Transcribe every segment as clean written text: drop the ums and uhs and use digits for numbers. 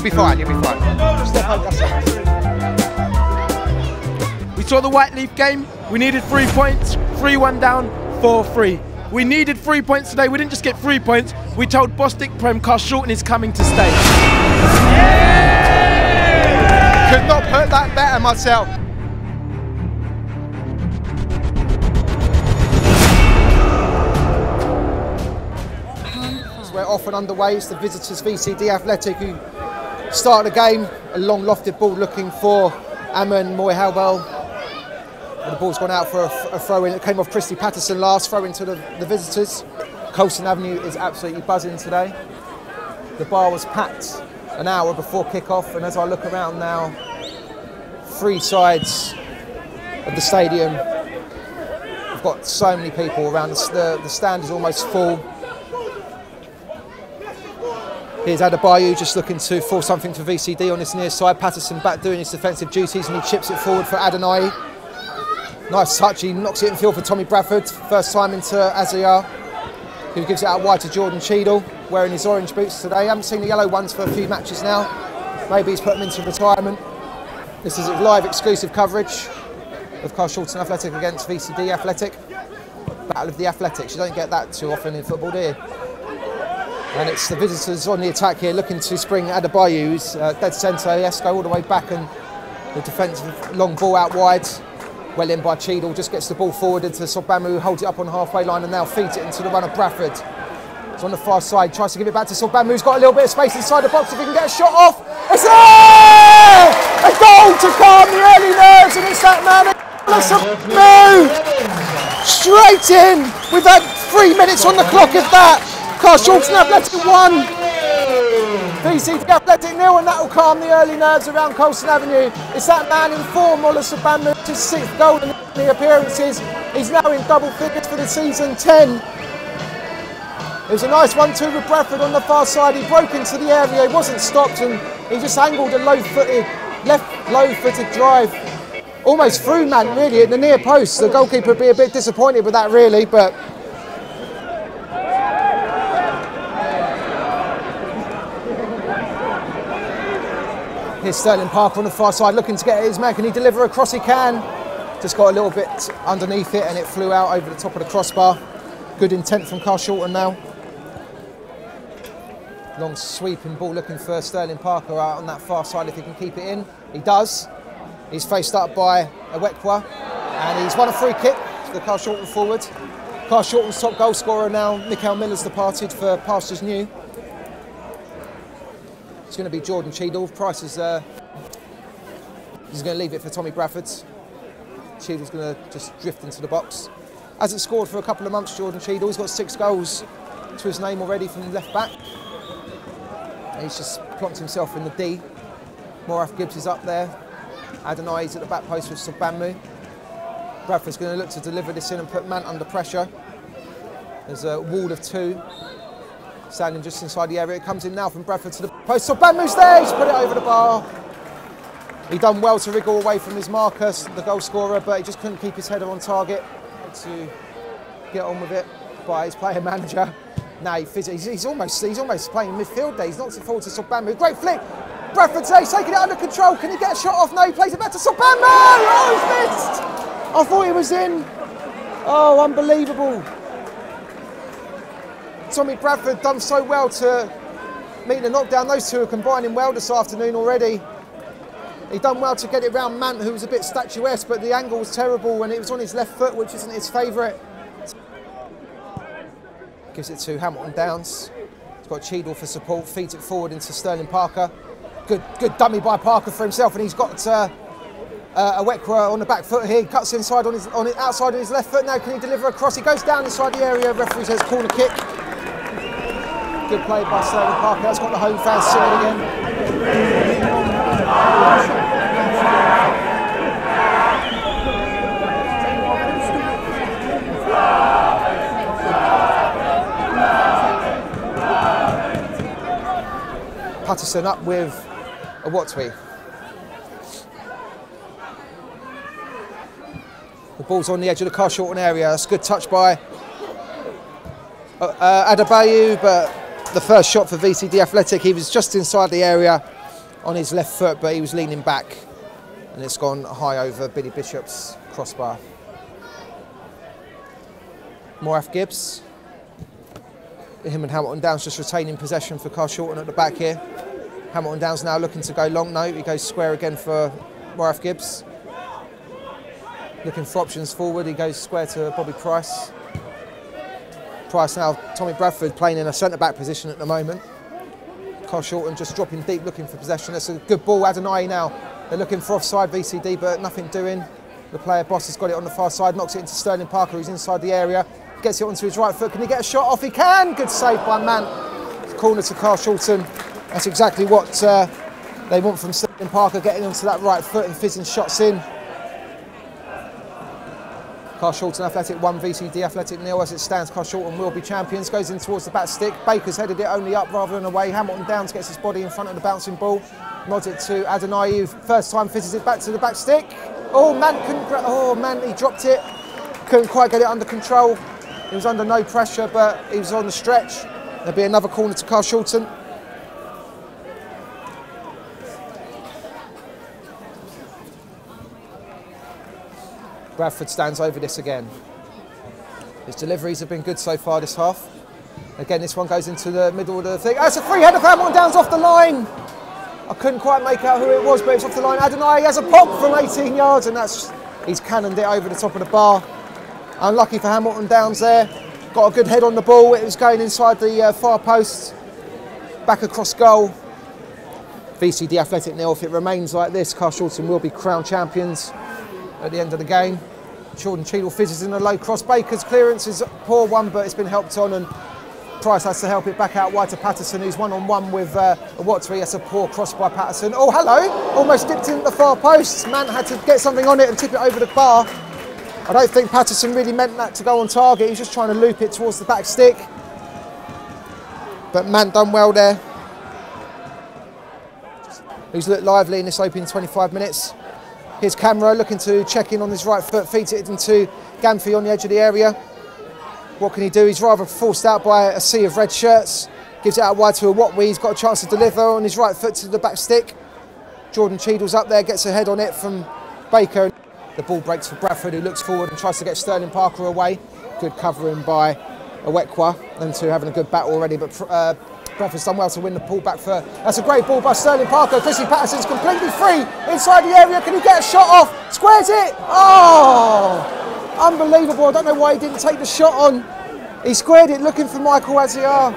You'll be fine, you'll be fine. We saw the Whiteleaf game. We needed 3 points. 3-1 down, 4-3. We needed 3 points today. We didn't just get 3 points. We told Bostik Prem Carshalton is coming to stay. Yeah! Could not put that better myself. We're off and underway. It's the visitors VCD Athletic who start the game. A long lofted ball looking for Amon Moyhalbel. The ball's gone out for a throw in. It came off Christy Patterson last, throw into the visitors. Colston Avenue is absolutely buzzing today. The bar was packed an hour before kick-off, and as I look around now, 3 sides of the stadium, we've got so many people around. The stand is almost full. Here's Adebayo just looking to force something for VCD on this near side. Patterson back doing his defensive duties, and he chips it forward for Adonai. Nice touch, he knocks it in field for Tommy Bradford. First time into Azayar, who gives it out wide to Jordan Cheadle, wearing his orange boots today. I haven't seen the yellow ones for a few matches now. Maybe he's put them into retirement. This is live exclusive coverage of Carshalton Athletic against VCD Athletic. Battle of the Athletics, you don't get that too often in football, do you? And it's the visitors on the attack here, looking to spring Adebayo, who's dead centre. Yes, go all the way back, and the defensive long ball out wide. Well in by Cheadle, just gets the ball forward into Sobhamu, who holds it up on the halfway line and now feeds it into the run of Bradford. It's on the far side, tries to give it back to Sobhamu, who's got a little bit of space inside the box. If he can get a shot off, it's there! A goal to calm the early nerves, and it's that man, Sobhamu! Straight in! We've had 3 minutes on the clock of that. Carshalton Athletic 1, VCD Athletic 0, and that will calm the early nerves around Colston Avenue. It's that man in form, Ola Sobhamu, his 6th goal in the appearances. He's now in double figures for the season, 10. It was a nice 1-2 with Bradford on the far side. He broke into the area, he wasn't stopped, and he just angled a left low-footed drive. Almost through man, really, at the near post. The goalkeeper would be a bit disappointed with that, really, but here's Sterling Parker on the far side, looking to get at his man. Can he deliver a cross? He can. Just got a little bit underneath it, and it flew out over the top of the crossbar. Good intent from Carshalton now. Long sweeping ball looking for Sterling Parker out on that far side if he can keep it in. He does. He's faced up by Awekwa, and he's won a free kick to the Carshalton forward. Carshalton's top goal scorer now, Mikael Miller's departed for Pastures New. It's going to be Jordan Cheadle. Price is he's going to leave it for Tommy Bradford. Cheadle's going to just drift into the box. Hasn't scored for a couple of months, Jordan Cheadle. He's got 6 goals to his name already from left back. And he's just plonked himself in the D. Moraf Gibbs is up there. Adonai's at the back post with Sobhamu. Bradford's going to look to deliver this in and put Mant under pressure. There's a wall of 2. Standing just inside the area. It comes in now from Bradford to the post. Sobhamu's there, he's put it over the bar. He done well to wriggle away from his Marcus, the goal scorer, but he just couldn't keep his header on target to get on with it by his player manager. Now he's almost playing midfield there. He's knocked it forward to Sobhamu. Great flick. Bradford today, taking it under control. Can he get a shot off? No, he plays it back to Sobhamu. Oh, he's missed. I thought he was in. Oh, unbelievable. Tommy Bradford done so well to meet the knockdown. Those two are combining well this afternoon already. He done well to get it round Mant, who was a bit statuesque, but the angle was terrible and it was on his left foot, which isn't his favourite. Gives it to Hamilton Downs. He's got Cheadle for support, feeds it forward into Sterling Parker. Good dummy by Parker for himself, and he's got Awekwa on the back foot here. He cuts inside on the outside of his left foot. Now can he deliver a cross? He goes down inside the area. Referee says corner kick. Good play by Sterling Parker. That's got the home fans singing again. Patterson up with a Watwee. The ball's on the edge of the Carshalton area. That's a good touch by Adebayo, but the first shot for VCD Athletic, he was just inside the area on his left foot, but he was leaning back, and it's gone high over Billy Bishop's crossbar. Morath Gibbs. Him and Hamilton Downs just retaining possession for Carl Shorten at the back here. Hamilton Downs now looking to go long. No, he goes square again for Morath Gibbs. Looking for options forward, he goes square to Bobby Price. Price now, Tommy Bradford playing in a centre-back position at the moment. Carl Shorten just dropping deep, looking for possession. That's a good ball, Adonai now. They're looking for offside VCD, but nothing doing. The player Boss has got it on the far side, knocks it into Sterling Parker, who's inside the area. Gets it onto his right foot. Can he get a shot off? He can! Good save by Mann. Corner to Carl Shorten. That's exactly what they want from Sterling Parker, getting onto that right foot and fizzing shots in. Carl Shorten Athletic 1, VCD Athletic 0. As it stands, Carl Shorten will be champions. Goes in towards the back stick. Baker's headed it only up rather than away. Hamilton Downs gets his body in front of the bouncing ball. Nods it to Adonai, who first time fizzes it back to the back stick. Oh, Mann couldn't. Oh, Mann, he dropped it. Couldn't quite get it under control. He was under no pressure, but he was on the stretch. There'll be another corner to Carl Shorten. Bradford stands over this again. His deliveries have been good so far this half. Again, this one goes into the middle of the thing. That's a free header for Hamilton Downs off the line. I couldn't quite make out who it was, but it's off the line. Adonai has a pop from 18 yards, and he's cannoned it over the top of the bar. Unlucky for Hamilton Downs there. Got a good head on the ball. It was going inside the far post. Back across goal. VCD Athletic 0. If it remains like this, Carl Shorten will be crowned champions at the end of the game. Jordan Cheadle fizzes in a low cross. Baker's clearance is a poor one, but it's been helped on, and Price has to help it back out wide to Patterson, who's one-on-one with Wattery. That's a poor cross by Patterson. Oh, hello! Almost dipped into the far post. Mann had to get something on it and tip it over the bar. I don't think Patterson really meant that to go on target. He was just trying to loop it towards the back stick. But Mann done well there. He's looked lively in this opening 25 minutes. Here's Camera looking to check in on his right foot, feeds it into Gamphy on the edge of the area. What can he do? He's rather forced out by a sea of red shirts. Gives it out wide to a Watwee. He's got a chance to deliver on his right foot to the back stick. Jordan Cheadle's up there, gets a head on it from Baker. The ball breaks for Bradford, who looks forward and tries to get Sterling Parker away. Good covering by Awekwa. Them two having a good battle already, but Bradford's done well to win the ball back for. That's a great ball by Sterling Parker. Chrissy Patterson's completely free inside the area. Can he get a shot off? Squares it. Oh, unbelievable. I don't know why he didn't take the shot on. He squared it looking for Michael Aziar.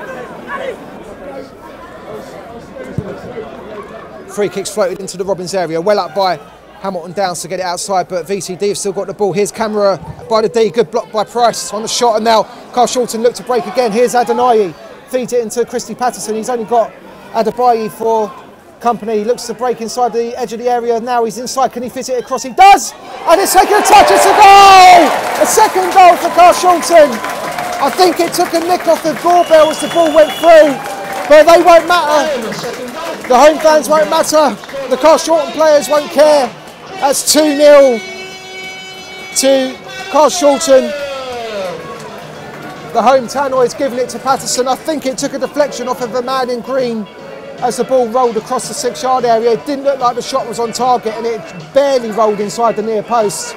Free kicks floated into the Robins area. Well up by Hamilton Downs to get it outside, but VCD have still got the ball. Here's Camera by the D. Good block by Price on the shot, and now Carl Shorten look to break again. Here's Adonai. Feeds it into Christy Patterson. He's only got Adebayi for company. He looks to break inside the edge of the area. Now he's inside. Can he fit it across? He does! And it's taken a touch. It's a goal! A second goal for Carl Shorten. I think it took a nick off the doorbell as the ball went through, but they won't matter. The home fans won't matter. The Carl Shorten players won't care. That's 2-0 to Carl Shorten. The home tannoy's given it to Patterson. I think it took a deflection off of a man in green as the ball rolled across the 6-yard area. It didn't look like the shot was on target, and it barely rolled inside the near post.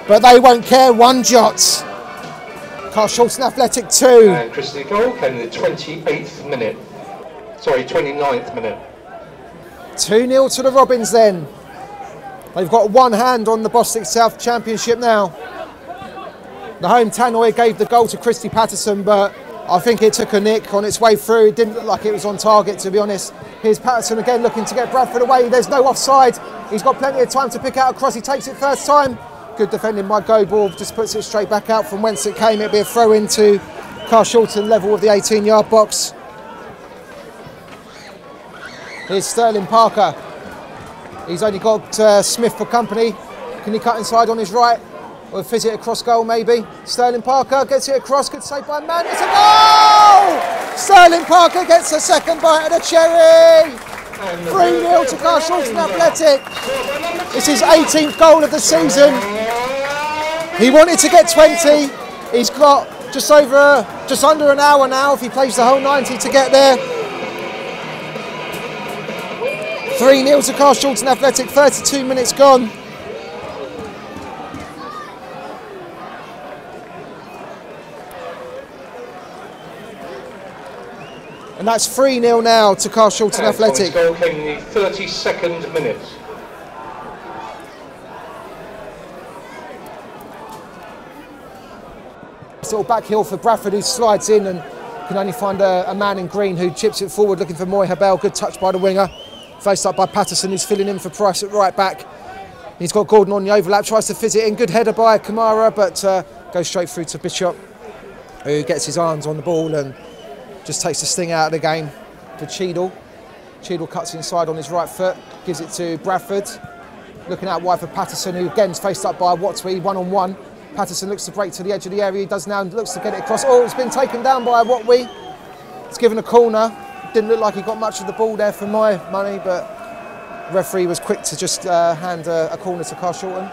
But they won't care one jot. Carl Shorten Athletic 2. And Christy goal came in the 28th minute. Sorry, 29th minute. 2-0 to the Robins then. They've got one hand on the Bostik South Championship now. The home tannoy gave the goal to Christy Patterson, but I think it took a nick on its way through. It didn't look like it was on target, to be honest. Here's Patterson again looking to get Bradford away. There's no offside. He's got plenty of time to pick out a cross. He takes it first time. Good defending by Goball. Just puts it straight back out from whence it came. It'll be a throw into Carl Shorten, level with the 18-yard box. Here's Sterling Parker. He's only got Smith for company. Can he cut inside on his right? Or fizz it across goal maybe? Sterling Parker gets it across. Good save by Mann. It's a goal! Sterling Parker gets a second bite of the cherry. 3-0 to Carl Shorten Athletic. It's his 18th goal of the season. He wanted to get 20. He's got just under an hour now if he plays the whole 90 to get there. 3-0 to Carl Shorten Athletic, 32 minutes gone. And that's 3-0 now to Carl Shorten Athletic. Goal came in the 32nd minute. Sort of back heel for Bradford, who slides in and can only find a man in green who chips it forward looking for Moy Habel. Good touch by the winger. Faced up by Patterson, who's filling in for Price at right back. He's got Gordon on the overlap, tries to fit it in. Good header by Kamara, but goes straight through to Bishop, who gets his arms on the ball and just takes the sting out of the game for Cheadle. Cheadle cuts inside on his right foot, gives it to Bradford. Looking out wide for Patterson, who again is faced up by Watwee, one-on-one. Patterson looks to break to the edge of the area. He does now, looks to get it across. Oh, it's been taken down by Watwee. It's given a corner. Didn't look like he got much of the ball there for my money, but the referee was quick to just hand a corner to Carl Shorten.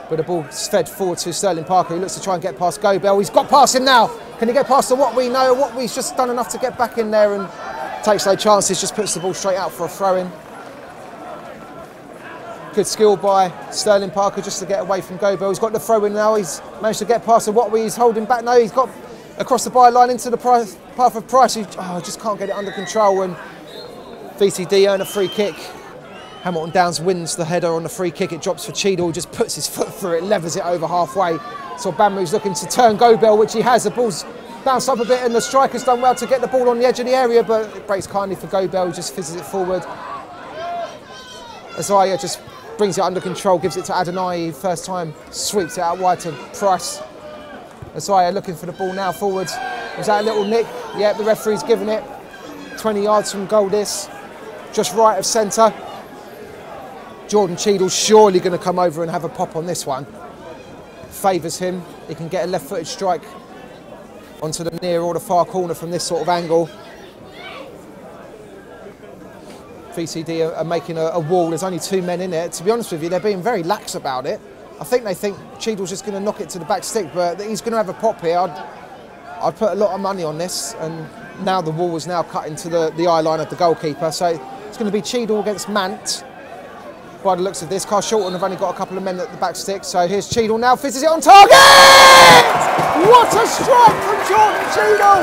But the ball's fed forward to Sterling Parker, who looks to try and get past Gobel. He's got past him now. Can he get past the Watwee? No, Watwee's just done enough to get back in there and takes no chances, just puts the ball straight out for a throw-in. Good skill by Sterling Parker just to get away from Gobel. He's got the throw-in now. He's managed to get past the Watwee. He's holding back. No, he's got across the byline into the path of Price, who just can't get it under control. And VCD earn a free kick. Hamilton Downs wins the header on the free kick. It drops for Cheadle, who just puts his foot through it, levers it over halfway. So Bamu's looking to turn Gobel, which he has. The ball's bounced up a bit, and the striker's done well to get the ball on the edge of the area, but it breaks kindly for Gobel, who just fizzes it forward. Azaya just brings it under control, gives it to Adonai, first time sweeps it out wide to Price. Azaya looking for the ball now forwards. Was that a little nick? Yeah, the referee's given it. 20 yards from goal this, just right of centre. Jordan Cheadle surely going to come over and have a pop on this one. Favours him. He can get a left-footed strike onto the near or the far corner from this sort of angle. VCD are making a wall. There's only 2 men in it. To be honest with you, they're being very lax about it. I think they think Cheadle's just going to knock it to the back stick, but he's going to have a pop here. I'd put a lot of money on this, and now the wall is now cut into the eye line of the goalkeeper. So it's going to be Cheadle against Mant. By the looks of this, Carl Shorten have only got a couple of men at the back stick. So here's Cheadle now, fizzes it on target! What a strike from Jordan Cheadle!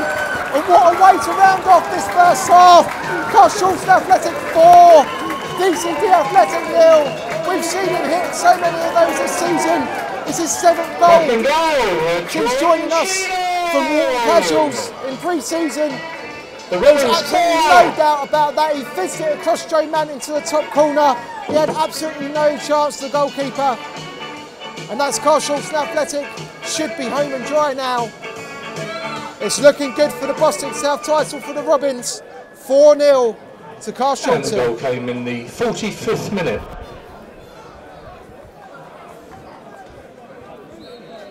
And what a way to round off this first half. Carl Shorten Athletic 4, VCD Athletic 0. We've seen him hit so many of those this season. It's his 7th goal since joining us from Walton Casuals in pre-season. There's absolutely no doubt about that. He fizzed it across Joe Mann into the top corner. He had absolutely no chance, the goalkeeper. And that's Carl Shorten Athletic. Should be home and dry now. It's looking good for the Boston South title for the Robins. 4-0 to Carl Shorten. And the goal came in the 45th minute.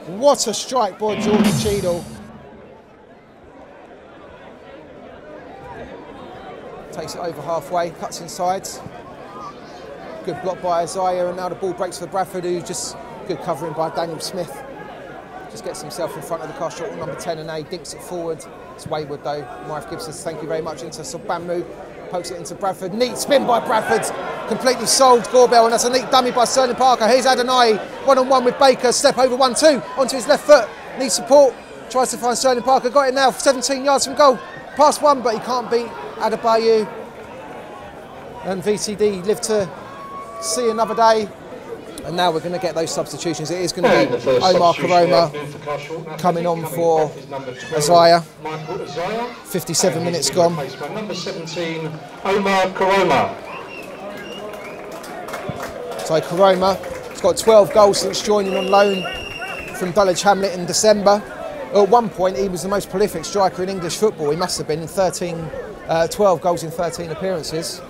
What a strike by Jordan Cheadle. Takes it over halfway, cuts inside. Good block by Isaiah, and now the ball breaks for Bradford, who just good covering by Daniel Smith. Just gets himself in front of the Carl Shorten number 10 and 8, dinks it forward. It's wayward though. Marif Gibson, thank you very much, into Sobamu. Pokes it into Bradford. Neat spin by Bradford. Completely sold Gorbel, and that's a neat dummy by Sterling Parker. Here's Adonai, one-on-one with Baker. Step over 1-2 onto his left foot. Needs support. Tries to find Sterling Parker. Got it now. 17 yards from goal. Past one, but he can't beat Adebayo. And VCD live to see another day. And now we're going to get those substitutions. It is going to be Omar Karoma coming on for Isaiah. 57 minutes gone. Number 17, Omar Karoma. So Karoma has got 12 goals since joining on loan from Dulwich Hamlet in December. At one point, he was the most prolific striker in English football. He must have been in 12 goals in 13 appearances.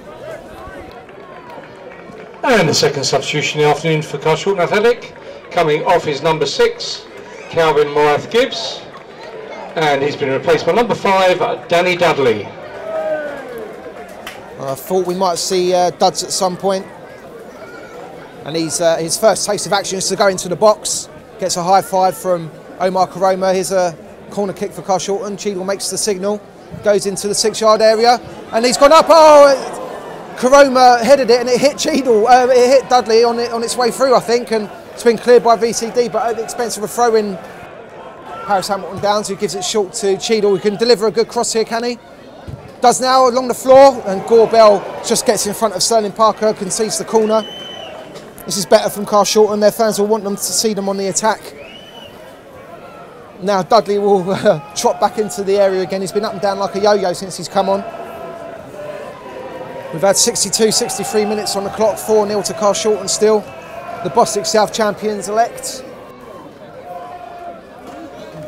And the second substitution in the afternoon for Carl Shorten Athletic, coming off is number 6, Calvin Morath Gibbs, and he's been replaced by number 5, Danny Dudley. I thought we might see Duds at some point, and his first taste of action is to go into the box. Gets a high five from Omar Karoma. Here's a corner kick for Carl Shorten. Cheadle makes the signal, goes into the 6-yard area, and he's gone up. Oh! Koroma headed it and it hit Cheadle, it hit Dudley on its way through, I think, and it's been cleared by VCD, but at the expense of a throw-in. Paris Hamilton Downs, who gives it short to Cheadle, who can deliver a good cross here, can he? Does now along the floor, and Gorbell just gets in front of Sterling Parker, concedes the corner. This is better from Carshalton. Their fans will want them to see them on the attack. Now Dudley will trot back into the area again. He's been up and down like a yo-yo since he's come on. We've had 62, 63 minutes on the clock, 4-0 to Carshalton still. The Bostik South champions-elect.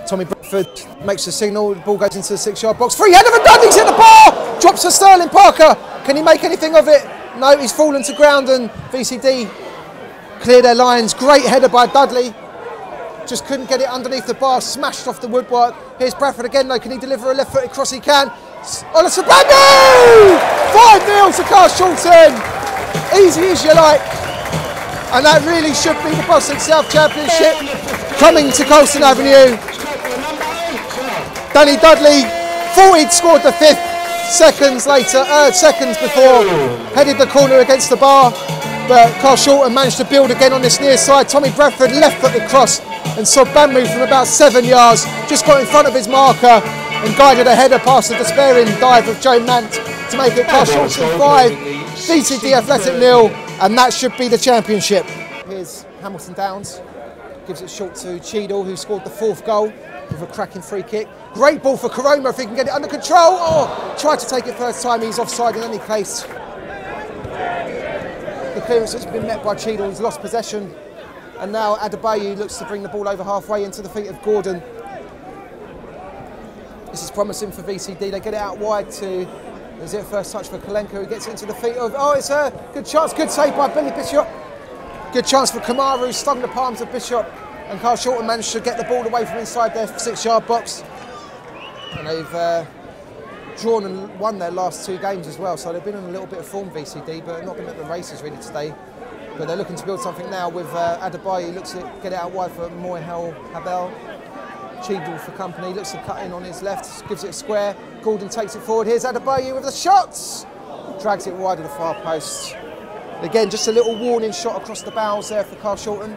Tommy Bradford makes the signal, the ball goes into the 6-yard box. Free header for Dudley's hit the bar! Drops to Sterling Parker. Can he make anything of it? No, he's fallen to ground and VCD clear their lines. Great header by Dudley. Just couldn't get it underneath the bar, smashed off the woodwork. Here's Bradford again though, can he deliver a left-footed cross? He can. Oliver Bambu! 5-0 to Carshalton. Easy as you like. And that really should be the Bostik South Championship coming to Colston Avenue. Danny Dudley thought he'd scored the 5th seconds before, headed the corner against the bar, but Carshalton managed to build again on this near side. Tommy Bradford left-footed cross and saw Bambu from about 7 yards, just got in front of his marker and guided a header past the despairing dive of Joe Mant to make it Carshalton 5, VCD Athletic 0, and that should be the championship. Here's Hamilton Downs, gives it short to Cheadle, who scored the 4th goal with a cracking free kick. Great ball for Koroma if he can get it under control. Oh, tried to take it first time, he's offside in any case. The clearance has been met by Cheadle, he's lost possession. And now Adebayo looks to bring the ball over halfway into the feet of Gordon. This is promising for VCD, they get it out wide to, is it first touch for Kalenka, who gets it into the feet of, oh, it's a good chance, good save by Billy Bishop. Good chance for Kamaru, who stung the palms of Bishop. And Carshalton managed to get the ball away from inside their 6-yard box. And they've drawn and won their last 2 games as well, so they've been in a little bit of form, VCD, but not been at the races really today. But they're looking to build something now with Adebayo, looks to get it out wide for Moihel Habel. Cheadle for company, looks to cut in on his left, gives it a square. Gordon takes it forward, here's Adebayo with the shots! Drags it wide of the far post. Again, just a little warning shot across the bows there for Carshalton.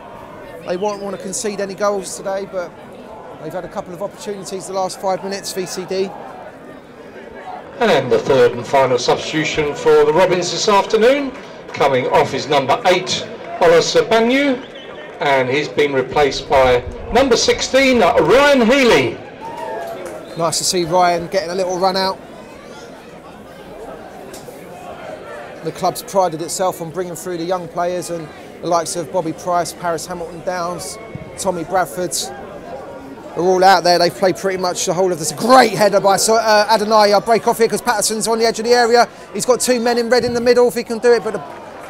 They won't want to concede any goals today, but they've had a couple of opportunities the last 5 minutes, VCD. And the 3rd and final substitution for the Robins this afternoon, coming off is number 8, Ola Banyu, and he's been replaced by number 16, Ryan Healy. Nice to see Ryan getting a little run out. The club's prided itself on bringing through the young players, and the likes of Bobby Price, Paris Hamilton Downs, Tommy Bradford are all out there. They've played pretty much the whole of this. Great header by Adonai. I'll break off here because Patterson's on the edge of the area. He's got 2 men in red in the middle if he can do it, but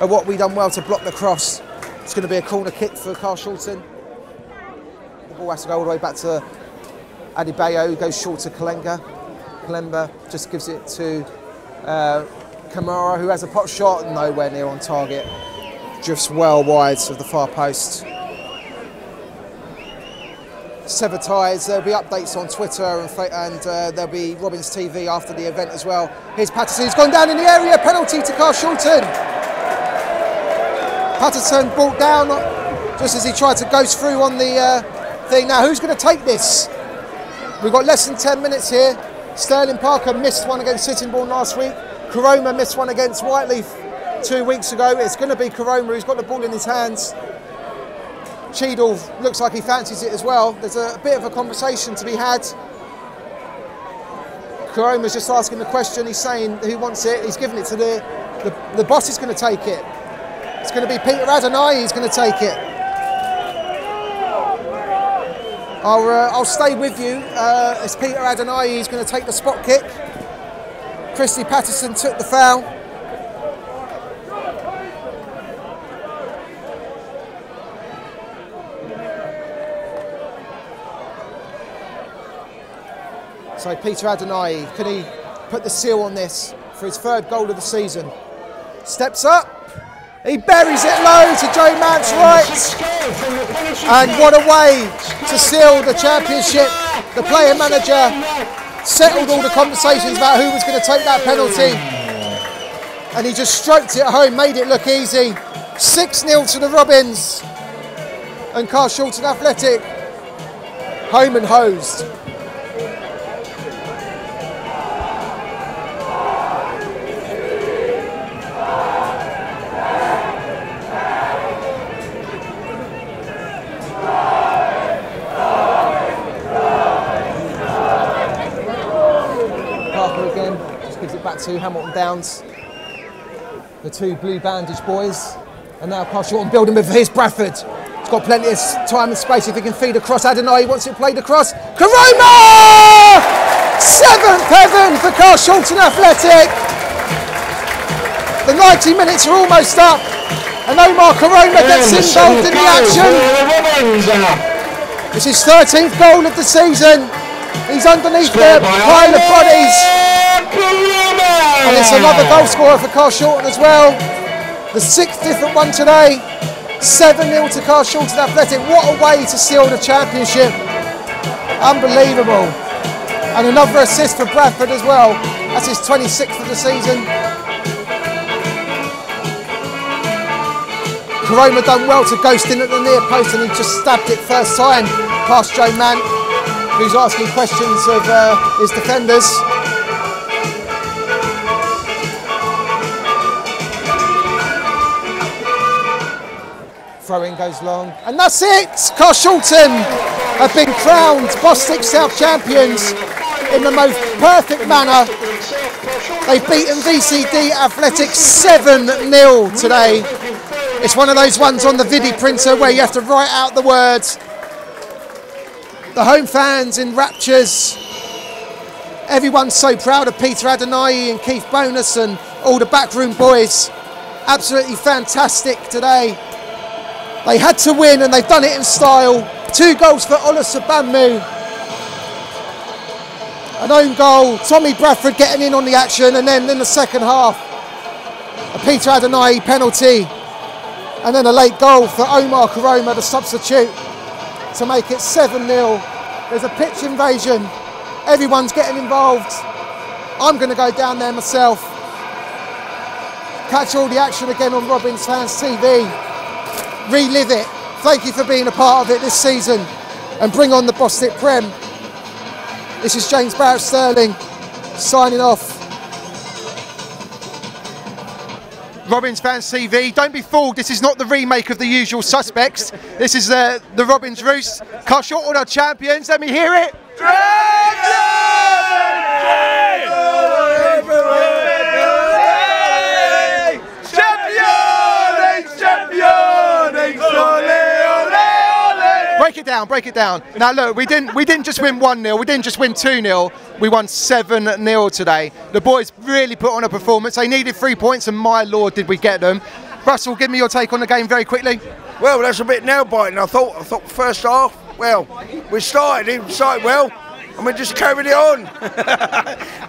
what we done well to block the cross. It's going to be a corner kick for Carshalton. The ball has to go all the way back to Adebayo, who goes short to Kalenga. Kalemba just gives it to Kamara, who has a pot shot, nowhere near on target. Drifts well wide of the far post. Sever ties, there'll be updates on Twitter and there'll be Robins TV after the event as well. Here's Patterson, who's gone down in the area, penalty to Carshalton. Patterson brought down just as he tried to go through on the thing. Now who's going to take this? We've got less than 10 minutes here. Sterling Parker missed one against Sittingbourne last week. Koroma missed one against Whiteleaf 2 weeks ago. It's going to be Koroma who's got the ball in his hands. Cheadle looks like he fancies it as well. There's a bit of a conversation to be had. Koroma's just asking the question. He's saying who wants it. He's giving it to the boss is going to take it. It's going to be Peter Adonai. He's going to take it. I'll stay with you. It's Peter Adonai. He's going to take the spot kick. Christy Patterson took the foul. So Peter Adonai, can he put the seal on this for his 3rd goal of the season? Steps up, he buries it low to Joe Mant's right. And what a way to seal the championship. The player manager settled all the conversations about who was going to take that penalty. And he just stroked it home, made it look easy. 6-0 to the Robins. And Carshalton Athletic, home and hosed. Parker again, just gives it back to Hamilton Downs. The two blue bandage boys. And now Carshalton building with his Bradford. He's got plenty of time and space if he can feed across. Adonai wants it played across. Karoma! 7th heaven for Carshalton Athletic. The 90 minutes are almost up. And Omar Karoma gets involved in the action. It's his 13th goal of the season. He's underneath the pile of bodies. And it's another goal scorer for Carshalton as well. The 6th different one today. 7-0 to Carshalton Athletic. What a way to seal the championship. Unbelievable. And another assist for Bradford as well. That's his 26th of the season. Karoma done well to ghost in at the near post, and he just stabbed it first time past Joe Mann, who's asking questions of his defenders. Throw-in goes long, and that's it! Carshalton have been crowned Bostik South champions in the most perfect manner. They've beaten VCD Athletics 7-0 today. It's one of those ones on the Vidi printer where you have to write out the words. The home fans in raptures. Everyone's so proud of Peter Adonai and Keith Bonus and all the backroom boys. Absolutely fantastic today. They had to win and they've done it in style. 2 goals for Ola Sabanmu. An own goal, Tommy Bradford getting in on the action, and then in the second half, a Peter Adonai penalty. And then a late goal for Omar Karoma, the substitute, to make it 7-0. There's a pitch invasion. Everyone's getting involved. I'm going to go down there myself. Catch all the action again on Robins Fans TV. Relive it. Thank you for being a part of it this season. And bring on the Bostik Prem. This is James Barrett Sterling, signing off. Robins Fans TV, don't be fooled, this is not the remake of The Usual Suspects. This is the Robins Roost. Carshalton are champions, let me hear it. Break it down. Now look, we didn't just win 1-0, we didn't just win 2-0, we won 7-0 today. The boys really put on a performance. They needed 3 points, and my lord did we get them. Russell, give me your take on the game very quickly. Well, that's a bit nail-biting. I thought first half, well, we started well, and we just carried it on.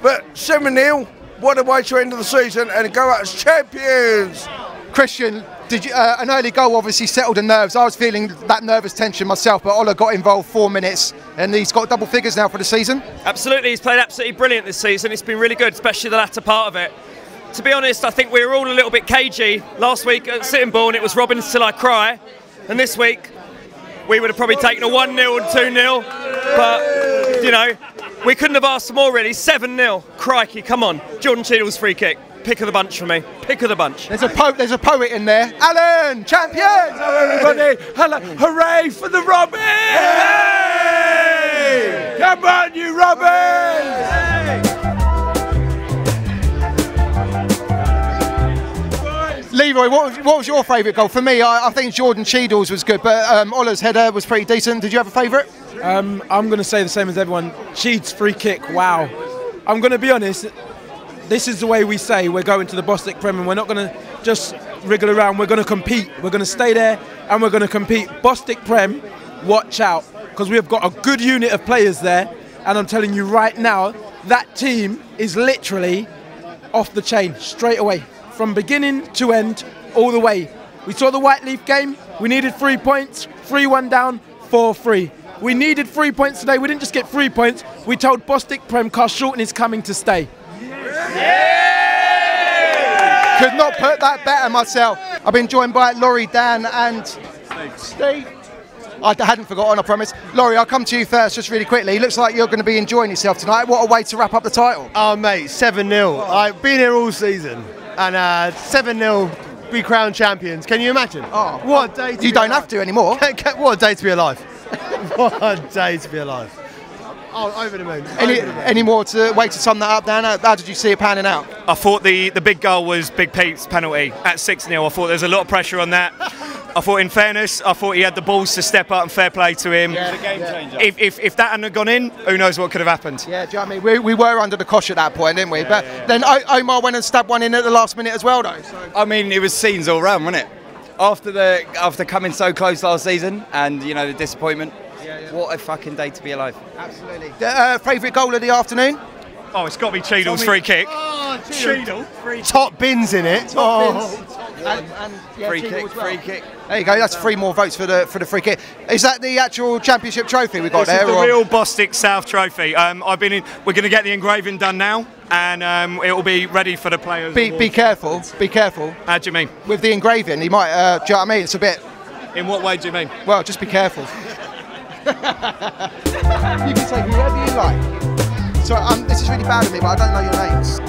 But 7-0, what a way to end of the season and go out as champions. Christian, did you, an early goal obviously settled the nerves. I was feeling that nervous tension myself, but Ola got involved 4 minutes, and he's got double figures now for the season. Absolutely, he's played absolutely brilliant this season. It's been really good, especially the latter part of it. To be honest, I think we were all a little bit cagey. Last week at Sittingbourne, it was Robins till I cry, and this week we would have probably taken a 1-0 and 2-0, but you know, we couldn't have asked for more really. 7-0, crikey, come on. Jordan Cheadle's free kick. Pick of the bunch for me. Pick of the bunch. There's a poet in there. Alan, champions! Hello everybody! Hello. Hooray for the Robins! Hey! Come on, you Robins! Hey! Leroy, what was your favourite goal? For me, I think Jordan Cheadle's was good, but Ola's header was pretty decent. Did you have a favourite? I'm going to say the same as everyone. Chead's free kick, wow. I'm going to be honest. This is the way we say we're going to the Bostik Prem, and we're not going to just wriggle around. We're going to compete. We're going to stay there and we're going to compete. Bostik Prem, watch out, because we have got a good unit of players there, and I'm telling you right now, that team is literally off the chain straight away, from beginning to end, all the way. We saw the Whiteleaf game. We needed 3 points, 3-1 down, 4-3. We needed 3 points today. We didn't just get 3 points. We told Bostik Prem Carshalton is coming to stay. Yeah! Could not put that better myself. I've been joined by Laurie, Dan and Steve. I hadn't forgotten, I promise. Laurie, I'll come to you first just really quickly. It looks like you're going to be enjoying yourself tonight. What a way to wrap up the title. Oh mate, 7-0. I've been here all season and 7-0 be crowned champions. Can you imagine? Oh, what a day to you don't have to anymore. What a day to be alive. What a day to be alive. Oh, over the moon. Any more way to sum that up, Dan? How did you see it panning out? I thought the big goal was Big Pete's penalty at 6-0. I thought there was a lot of pressure on that. I thought, in fairness, I thought he had the balls to step up, and fair play to him. Yeah, it's a game changer. If that hadn't gone in, who knows what could have happened. Yeah, do you know what I mean? We were under the cosh at that point, didn't we? But then Omar went and stabbed one in at the last minute as well, though. So. I mean, it was scenes all round, wasn't it? After coming so close last season, and you know the disappointment. What a fucking day to be alive. Absolutely. Favourite goal of the afternoon? Oh, it's got to be Cheadle's free kick. Oh, Cheadle. Top bins in it. Free kick. There you go. That's 3 more votes for the free kick. Is that the actual championship trophy we got This there? is the real Bostik South trophy. We're going to get the engraving done now, and it will be ready for the players. Be careful. Be careful. How do you mean? With the engraving, you might. Do you know what I mean? It's a bit. In what way do you mean? Well, just be careful. You can say whoever you like. Sorry, this is really bad of me, but I don't know your names.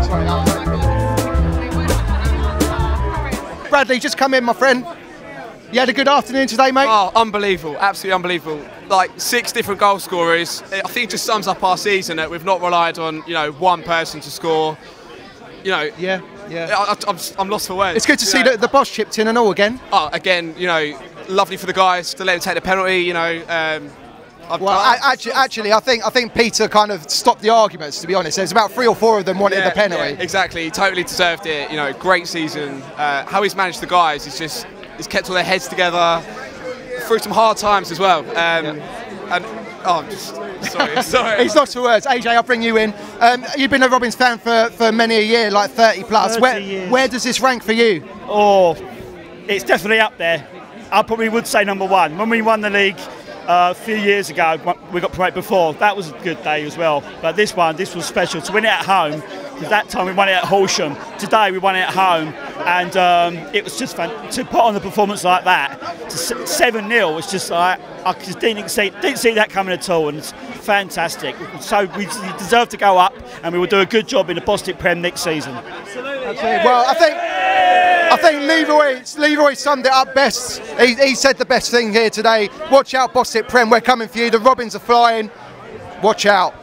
Sorry, Bradley, just come in, my friend. You had a good afternoon today, mate? Oh, unbelievable. Absolutely unbelievable. Like 6 different goal scorers. I think it just sums up our season that we've not relied on, one person to score. Yeah. I'm lost for words. It's good to see the boss chipped in and all again. Oh, again, lovely for the guys to let him take the penalty, Actually, I think Peter kind of stopped the arguments, to be honest. There's about 3 or 4 of them wanted the penalty. Yeah, exactly. He totally deserved it. Great season. How he's managed the guys, he's kept all their heads together through some hard times as well. Sorry. It's not for words. AJ, I'll bring you in. You've been a Robins fan for many a year, like 30 plus. 30 years. Where does this rank for you? Oh, it's definitely up there. I probably would say number 1. When we won the league a few years ago, we got promoted before. That was a good day as well. But this was special. To win it at home, because that time we won it at Horsham. Today we won it at home, and it was just fun to put on a performance like that. 7-0 was just like I just didn't see that coming at all, and it's fantastic. So we deserve to go up, and we will do a good job in the Bostik Prem next season. Absolutely. Well, I think Leroy summed it up best. He said the best thing here today. Watch out, Bostik Prem, we're coming for you. The Robins are flying. Watch out.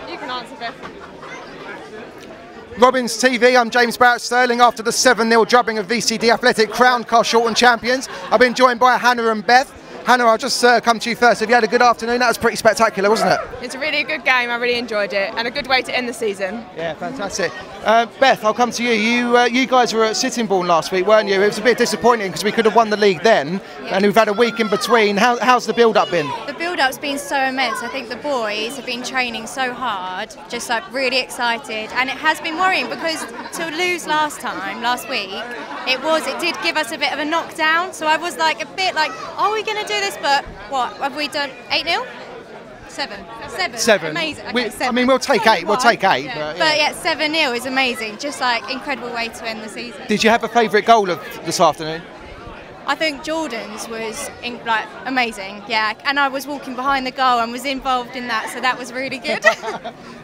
You can answer, Beth. Robins TV, I'm James Barrett Sterling. After the 7-0 drubbing of VCD Athletic, crowned Carshalton champions, I've been joined by Hannah and Beth. Hannah, I'll just come to you first. Have you had a good afternoon? That was pretty spectacular, wasn't it? It's a really good game. I really enjoyed it, and a good way to end the season. Yeah, fantastic. Beth, I'll come to you. You guys were at Sittingbourne last week, weren't you? It was a bit disappointing because we could have won the league then, and we've had a week in between. How's the build-up been? The build-up's been so immense. I think the boys have been training so hard, just like really excited, and it has been worrying because to lose last week, it did give us a bit of a knockdown. So I was like a bit like, are we going to do this? But what have we done? 8-0? 7. Amazing. Okay, 7. I mean, we'll take 8. We'll take 8. Yeah. But yeah, 7-0 is amazing. Just like incredible way to end the season. Did you have a favourite goal of this afternoon? I think Jordan's was amazing, yeah. And I was walking behind the goal and was involved in that, so that was really good.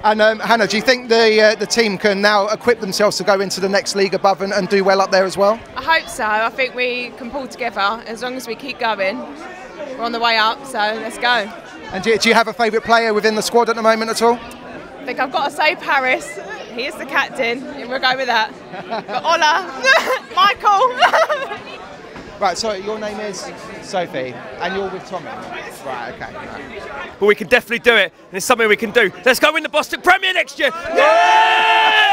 And Hannah, do you think the team can now equip themselves to go into the next league above and do well up there as well? I hope so. I think we can pull together as long as we keep going. We're on the way up, so let's go. And do you have a favourite player within the squad at the moment at all? I think I've got to say Paris. He is the captain, and we'll go with that. But Ola, Michael. Right, so your name is Sophie, and you're with Tommy. Right, okay. Right. But we can definitely do it, and it's something we can do. Let's go win the Bostik Premier next year. Yeah!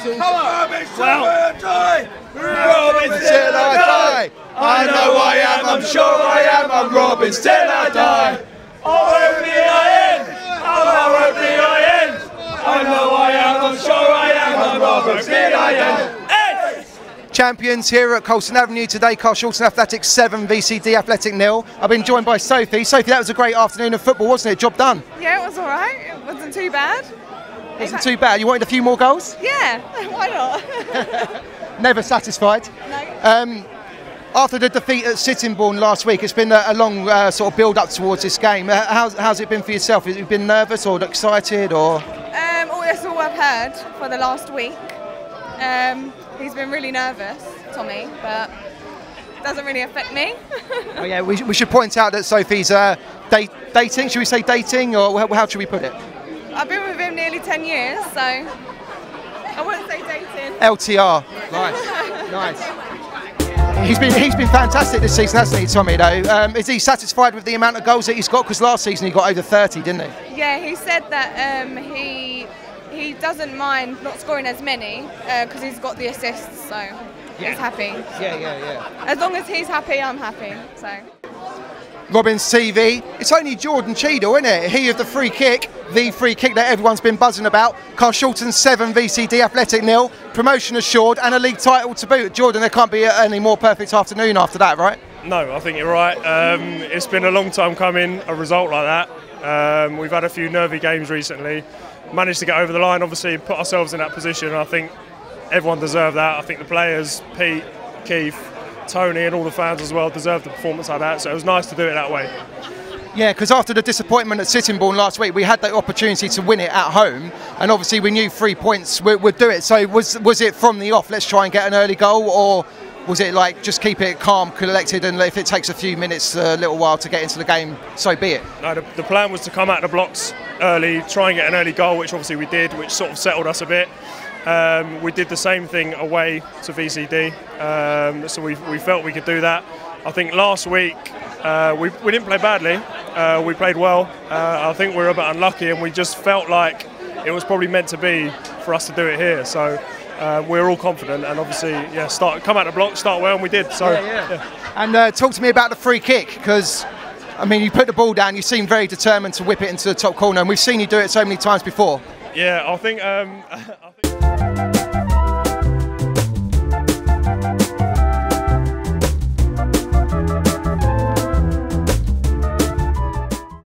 Come on! Come on! Robins till I die. I know I am, I'm sure I am. I'm Robins till I die. R-O-B-I-N. R-O-B-I-N. I know I am, I'm sure I am. I'm Robins till I die. Champions here at Colston Avenue today, Carshalton Athletic 7, VCD Athletic 0. I've been joined by Sophie. Sophie, that was a great afternoon of football, wasn't it? Job done. Yeah, it was all right. It wasn't too bad. Isn't too bad. You wanted a few more goals? Yeah, why not? Never satisfied. No. After the defeat at Sittingbourne last week, it's been a long sort of build up towards this game. How's it been for yourself? Have you been nervous or excited or? That's all I've heard for the last week. He's been really nervous, Tommy, but it doesn't really affect me. Oh yeah, we should point out that Sophie's dating. Should we say dating, or how should we put it? I've been with him nearly 10 years, so I wouldn't say dating. LTR. Nice. He's been fantastic this season, hasn't he, Tommy? Though, is he satisfied with the amount of goals that he's got? Because last season he got over 30, didn't he? Yeah, he said that he doesn't mind not scoring as many because he's got the assists, so he's happy. Yeah. As long as he's happy, I'm happy. So. Robins TV. It's only Jordan Cheadle, isn't it? He of the free kick that everyone's been buzzing about. Carshalton 7, VCD Athletic 0. Promotion assured and a league title to boot. Jordan, there can't be any more perfect afternoon after that, right? No, I think you're right. It's been a long time coming, a result like that. We've had a few nervy games recently. Managed to get over the line, obviously, put ourselves in that position. I think everyone deserved that. I think the players, Pete, Keith, Tony and all the fans as well deserved the performance like that, so it was nice to do it that way. Yeah, because after the disappointment at Sittingbourne last week, we had that opportunity to win it at home, and obviously we knew 3 points would do it. So was it from the off, let's try and get an early goal, or was it like just keep it calm, collected, and if it takes a few minutes, a little while to get into the game, so be it? No, the plan was to come out of the blocks early, try and get an early goal, which obviously we did, which sort of settled us a bit. We did the same thing away to VCD, so we felt we could do that. I think last week we didn't play badly, we played well. I think we were a bit unlucky and we just felt like it was probably meant to be for us to do it here. So we're all confident and obviously, come out the block, start well, and we did. So, yeah. And talk to me about the free kick, because I mean, you put the ball down, you seem very determined to whip it into the top corner, and we've seen you do it so many times before. Yeah, I think